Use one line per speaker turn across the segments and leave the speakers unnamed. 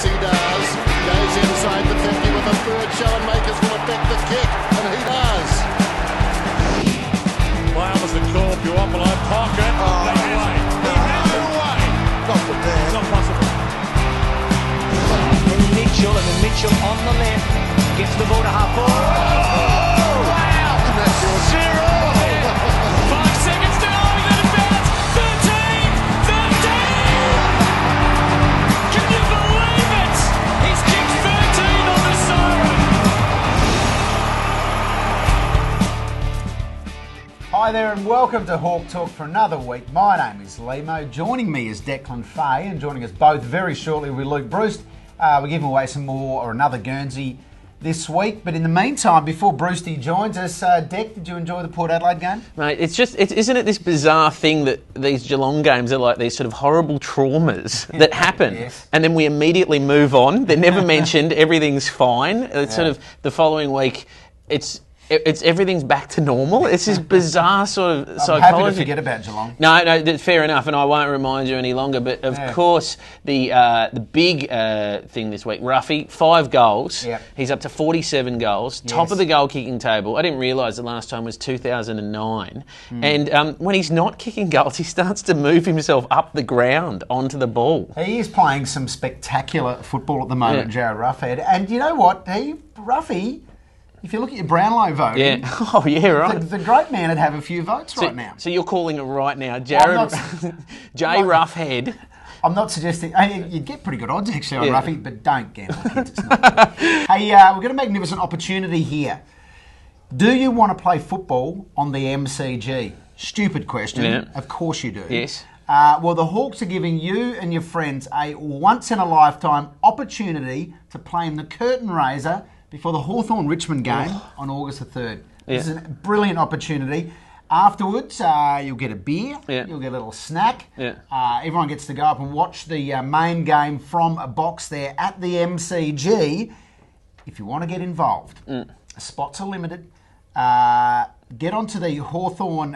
Yes, he does. Goes inside the 50 with a third show and Makers will affect the kick, and he does.
Flowers the call, Puopolo, pocket.
Oh,
He has it away.
Not from there.
Not possible.
Mitchell, and then Mitchell on the left gets the ball to Hawthorn. Oh, wow!
And that's your
5 seconds to go, he's at bounce. 13! 13! Can you believe it? He's kicked 13 on the siren.
Hi there and welcome to HawkTalk for another week. My name is Limo. Joining me is Declan Fay, and joining us both very shortly will be Luke Bruce. We're giving away some more or another Guernsey this week. But in the meantime, before Brucey joins us, Deck, did you enjoy the Port Adelaide game?
Mate, isn't it this bizarre thing that these Geelong games are like these sort of horrible traumas that happen,
Yes.
and then we immediately move on. They're never mentioned. Everything's fine. It's sort of the following week. It's everything's back to normal. It's this bizarre sort of psychology.
I'm happy to forget about Geelong.
No, fair enough, and I won't remind you any longer. But of course, the big thing this week, Ruffy, 5 goals.
Yep.
He's up to 47 goals, top of the goal kicking table. I didn't realise the last time was 2009. And when he's not kicking goals, he starts to move himself up the ground onto the ball.
He is playing some spectacular football at the moment, Jared Ruffhead. And you know what? Ruffy, if you look at your Brownlow voting,
Right.
the great man would have a few votes right now.
So you're calling it right now, Jared, Jay Roughhead.
I'm not suggesting. You'd get pretty good odds actually on Ruffy, but don't gamble, kids. It's not good. Hey, we've got a magnificent opportunity here. Do you want to play football on the MCG? Stupid question.
Yeah.
Of course you do.
Yes.
Well, the Hawks are giving you and your friends a once-in-a-lifetime opportunity to play in the curtain raiser before the Hawthorn Richmond game on August the 3rd. This is a brilliant opportunity. Afterwards, you'll get a beer, you'll get a little snack. Everyone gets to go up and watch the main game from a box there at the MCG. If you want to get involved, spots are limited. Get onto the Hawthorn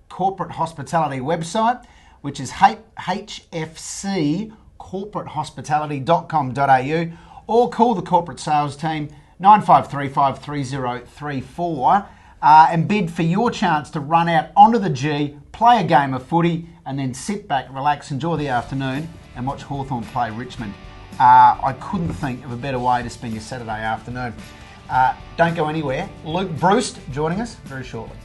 Corporate Hospitality website, which is hfccorporatehospitality.com.au, or call the corporate sales team 95353034 and bid for your chance to run out onto the G, play a game of footy, and then sit back, relax, enjoy the afternoon and watch Hawthorn play Richmond. I couldn't think of a better way to spend your Saturday afternoon. Don't go anywhere. Luke Bruce joining us very shortly.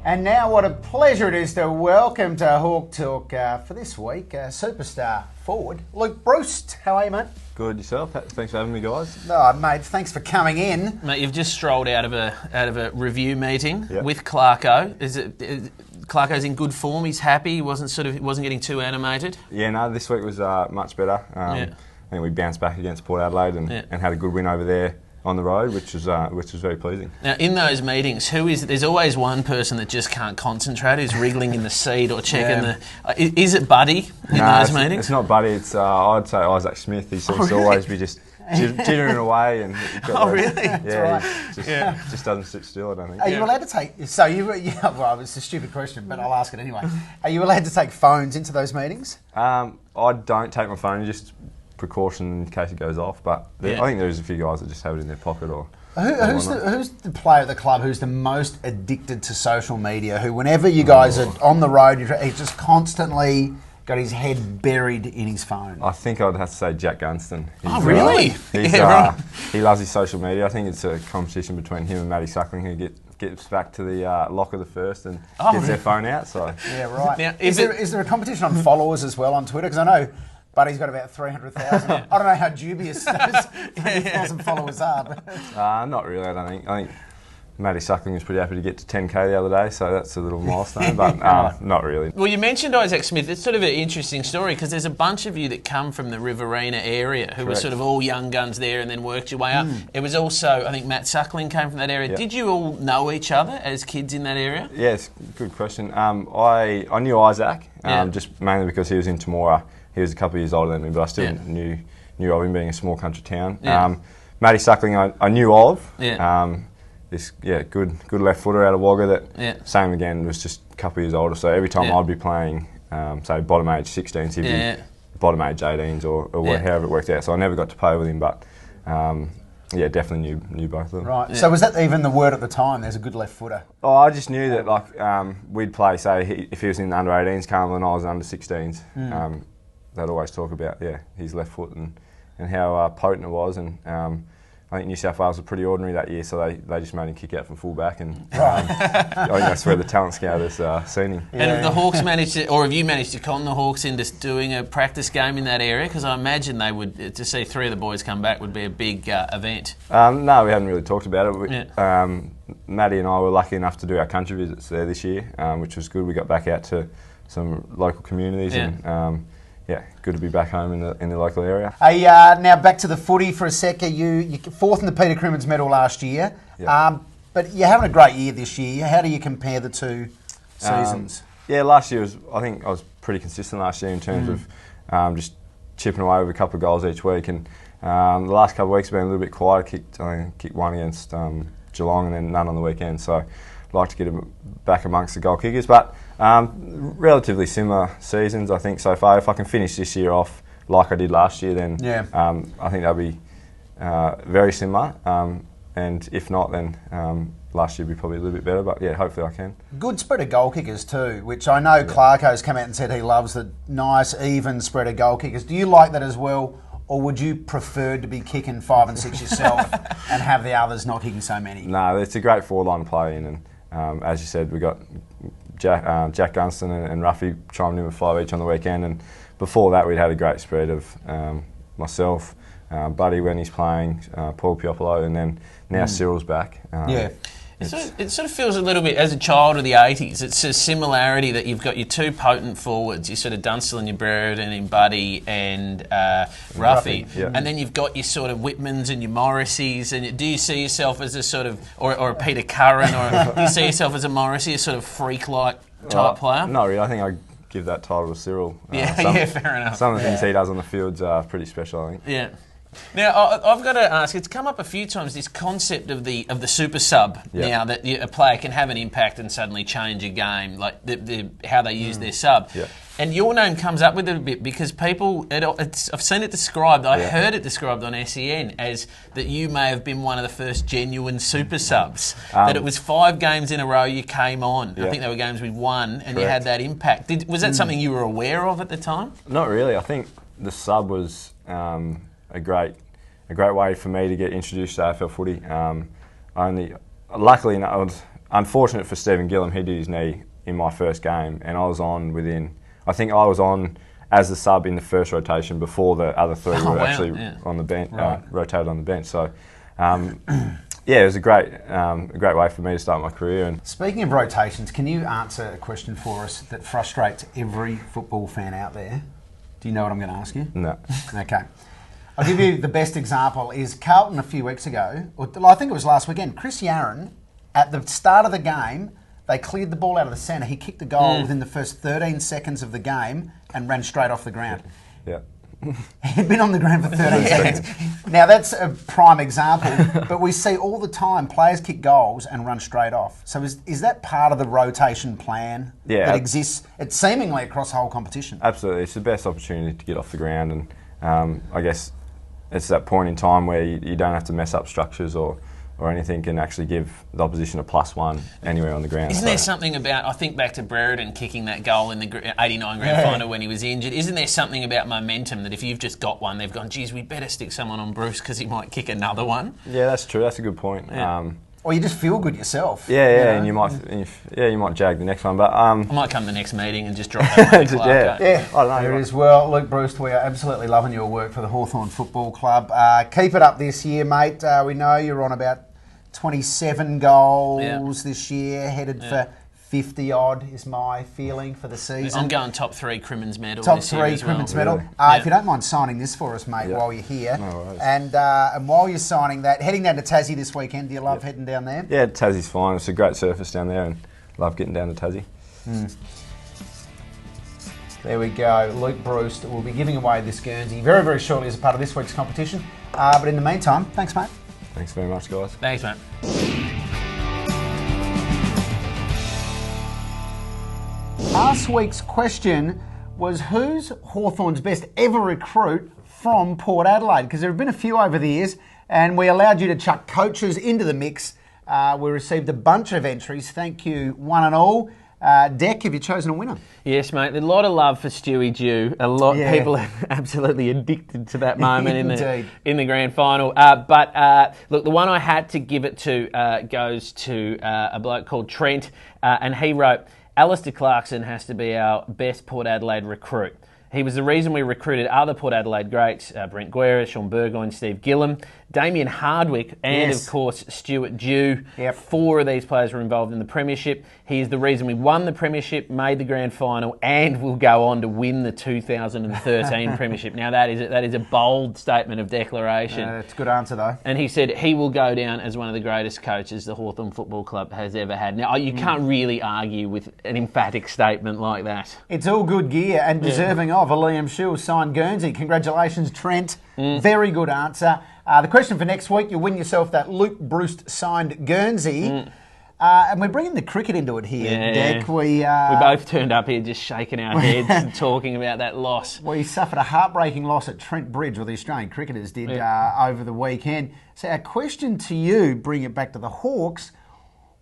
And now what a pleasure it is to welcome to HawkTalk for this week, superstar forward, Luke Bruce. How are you, mate?
Good, yourself? Thanks for having me, guys.
Oh, mate, thanks for coming in.
Mate, you've just strolled out of a review meeting with Clarko. Clarko's in good form? He's happy? He wasn't getting too animated?
Yeah, no, this week was much better. I think we bounced back against Port Adelaide and had a good win over there on the road, which was very pleasing.
Now, in those meetings, there's always one person that just can't concentrate, who's wriggling in the seat or checking the... Is it Buddy in those meetings?
It's not Buddy, it's I'd say Isaac Smith. He seems to always be just jittering away. And
Really?
Yeah, he just doesn't sit still, I don't think.
Are you allowed to take... well, it's a stupid question, but I'll ask it anyway. Are you allowed to take phones into those meetings?
I don't take my phone, just precaution in case it goes off, but I think there's a few guys that just have it in their pocket or...
Who's the player at the club who's the most addicted to social media, who whenever you guys are on the road, he's just constantly got his head buried in his phone?
I think I'd have to say Jack Gunston.
Really?
He loves his social media. I think it's a competition between him and Matty Suckling, who gets back to the lock of the first and gets their phone out. So
yeah, right.
Now,
is there a competition on followers as well on Twitter? Because I know Buddy's got about 300,000. I don't know how dubious those 300,000 followers are. But
not really, I don't think. I think Matty Suckling was pretty happy to get to 10k the other day, so that's a little milestone, but not really.
Well, you mentioned Isaac Smith. It's sort of an interesting story because there's a bunch of you that come from the Riverina area who were sort of all young guns there and then worked your way up. It was also, I think Matt Suckling came from that area. Yep. Did you all know each other as kids in that area?
Yes, good question. I knew Isaac, just mainly because he was in Temora. He was a couple of years older than me, but I still knew of him being a small country town. Matty Suckling I knew of. this good left footer out of Wagga that same again was just a couple of years older. So every time I'd be playing, say bottom age 16s, he'd be bottom age 18s or however it worked out. So I never got to play with him, but definitely knew both of them.
Right. So was that even the word at the time? There's a good left footer.
Oh, I just knew that like we'd play. Say if he was in the under 18s, Carmel, and I was under 16s. They'd always talk about his left foot and how potent it was, and I think New South Wales were pretty ordinary that year, so they just made him kick out from full back, and I think that's where the talent scouters seen him.
And have the Hawks managed to, or have you managed to con the Hawks into doing a practice game in that area? Because I imagine they would, to see 3 of the boys come back would be a big event.
No, we hadn't really talked about it. Maddie and I were lucky enough to do our country visits there this year, which was good. We got back out to some local communities and. Good to be back home in the local area.
Hey, now back to the footy for a sec. You 4th in the Peter Crimmins medal last year, but you're having a great year this year. How do you compare the 2 seasons?
Last year I think I was pretty consistent last year in terms of just chipping away with a couple of goals each week, and the last couple of weeks have been a little bit quiet. I kicked one against Geelong and then none on the weekend, so I'd like to get him back amongst the goal kickers, but relatively similar seasons I think so far. If I can finish this year off like I did last year, then I think that'll be very similar, and if not, then last year will be probably a little bit better, but hopefully I can. Good
spread of goal kickers too, which I know Clarko's come out and said he loves the nice even spread of goal kickers. Do you like that as well, or would you prefer to be kicking 5 and 6 yourself and have the others not kicking so many?
No, it's a great forward line to play in, and as you said, we got Jack Gunston and Ruffy chimed in with 5 each on the weekend, and before that we'd had a great spread of myself, Buddy when he's playing, Paul Piopolo, and then now Cyril's back.
It sort of feels a little bit, as a child of the 80s, it's a similarity that you've got your 2 potent forwards, your sort of Dunstall and your Brereton and Buddy and Ruffy, and then you've got your sort of Whitmans and your Morrisseys, and do you see yourself as a sort of, or a Peter Curran, or do you see yourself as a Morrissey, a sort of freak-like type player?
No, really, I think I'd give that title to Cyril.
Fair enough.
Some of the things he does on the fields are pretty special, I think.
Yeah. Now, I've got to ask, it's come up a few times, this concept of the super sub, now that a player can have an impact and suddenly change a game, like how they use their sub. And your name comes up with it a bit because people, I've seen it described, I heard it described on SEN as that you may have been one of the first genuine super subs, that it was 5 games in a row you came on. I think they were games we won and you had that impact. Was that something you were aware of at the time?
Not really. I think the sub was a great way for me to get introduced to AFL footy. Luckily, I was unfortunate for Stephen Gillum. He did his knee in my first game, and I was on as the sub in the first rotation before the other 3 were actually on the bench, rotated on the bench. So, it was a great way for me to start my career. And
speaking of rotations, can you answer a question for us that frustrates every football fan out there? Do you know what I'm going to ask you?
No.
Okay. I'll give you the best example is Carlton a few weeks ago, or I think it was last weekend, Chris Yarran, at the start of the game, they cleared the ball out of the centre. He kicked the goal within the first 13 seconds of the game and ran straight off the ground.
Yeah.
He'd been on the ground for 13 seconds. Now, that's a prime example, but we see all the time players kick goals and run straight off. So is that part of the rotation plan that exists seemingly across the whole competition?
Absolutely. It's the best opportunity to get off the ground, and I guess it's that point in time where you don't have to mess up structures or anything, and actually give the opposition a +1 anywhere on the ground.
Isn't there something about, I think back to Brereton kicking that goal in the 89 grand final when he was injured, isn't there something about momentum that if you've just got one, they've gone, geez, we better stick someone on Bruce because he might kick another one?
Yeah, that's true. That's a good point.
Yeah.
Or you just feel good yourself.
And you might jag the next one. But
I might come to the next meeting and just drop that one.
I don't know. There it is. Well, Luke Bruce, we are absolutely loving your work for the Hawthorn Football Club. Keep it up this year, mate. We know you're on about 27 goals this year, headed for 50 odd is my feeling for the season.
I'm going top 3 Crimmins medal.
Top
this
3
year as
Crimmins
well.
medal. If you don't mind signing this for us, mate, while you're here.
No worries.
And while you're signing that, heading down to Tassie this weekend, do you love heading down there?
Yeah, Tassie's fine. It's a great surface down there, and love getting down to Tassie.
There we go. Luke Bruce will be giving away this Guernsey very, very shortly as a part of this week's competition. But in the meantime, thanks, mate.
Thanks very much, guys.
Thanks, mate.
Last week's question was who's Hawthorn's best ever recruit from Port Adelaide? Because there have been a few over the years, and we allowed you to chuck coaches into the mix. We received a bunch of entries. Thank you, one and all. Deck, have you chosen a winner?
Yes, mate. There's a lot of love for Stewie Dew. A lot of people are absolutely addicted to that moment in the grand final. Look, the one I had to give it to goes to a bloke called Trent, and he wrote, Alistair Clarkson has to be our best Port Adelaide recruit. He was the reason we recruited other Port Adelaide greats, Brent Guerra, Sean Burgoyne, Steve Gillam, Damien Hardwick, and of course Stuart Dew.
Yep.
4 of these players were involved in the premiership. He is the reason we won the premiership, made the grand final, and will go on to win the 2013 premiership. Now that is a bold statement of declaration.
It's a good answer though.
And he said he will go down as one of the greatest coaches the Hawthorn Football Club has ever had. Now you can't really argue with an emphatic statement like that.
It's all good gear and deserving of a Liam Shields signed Guernsey. Congratulations, Trent. Very good answer. The question for next week, you'll win yourself that Luke Bruce signed Guernsey. And we're bringing the cricket into it here, Deck. We
both turned up here just shaking our heads and talking about that loss.
We suffered a heartbreaking loss at Trent Bridge, or the Australian cricketers did, over the weekend. So our question to you, bring it back to the Hawks,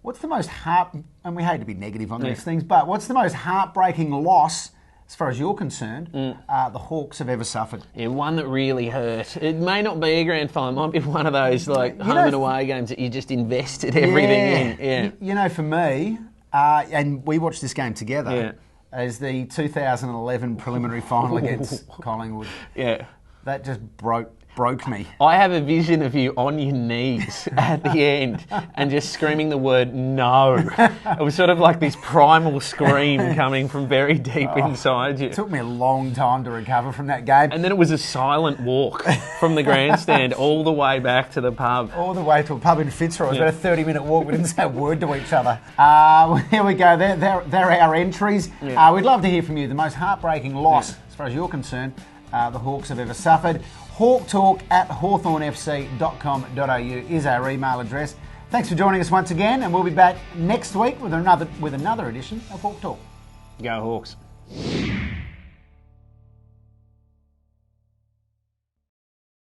what's the most and we hate to be negative on these things, but what's the most heartbreaking loss, as far as you're concerned, the Hawks have ever suffered?
Yeah, one that really hurt. It may not be a grand final. It might be one of those home and away games that you just invested everything in. Yeah.
You know, for me, and we watched this game together, as the 2011 preliminary final against Collingwood. Yeah. That just broke me.
I have a vision of you on your knees at the end and just screaming the word no. It was sort of like this primal scream coming from very deep inside you.
It took me a long time to recover from that game.
And then it was a silent walk from the grandstand all the way back to the pub.
All the way to a pub in Fitzroy. It was about a 30-minute walk. We didn't say a word to each other. Here we go. They're our entries. We'd love to hear from you. The most heartbreaking loss, as far as you're concerned, the Hawks have ever suffered. HawkTalk@hawthornfc.com.au is our email address. Thanks for joining us once again, and we'll be back next week with another edition of Hawk Talk.
Go Hawks.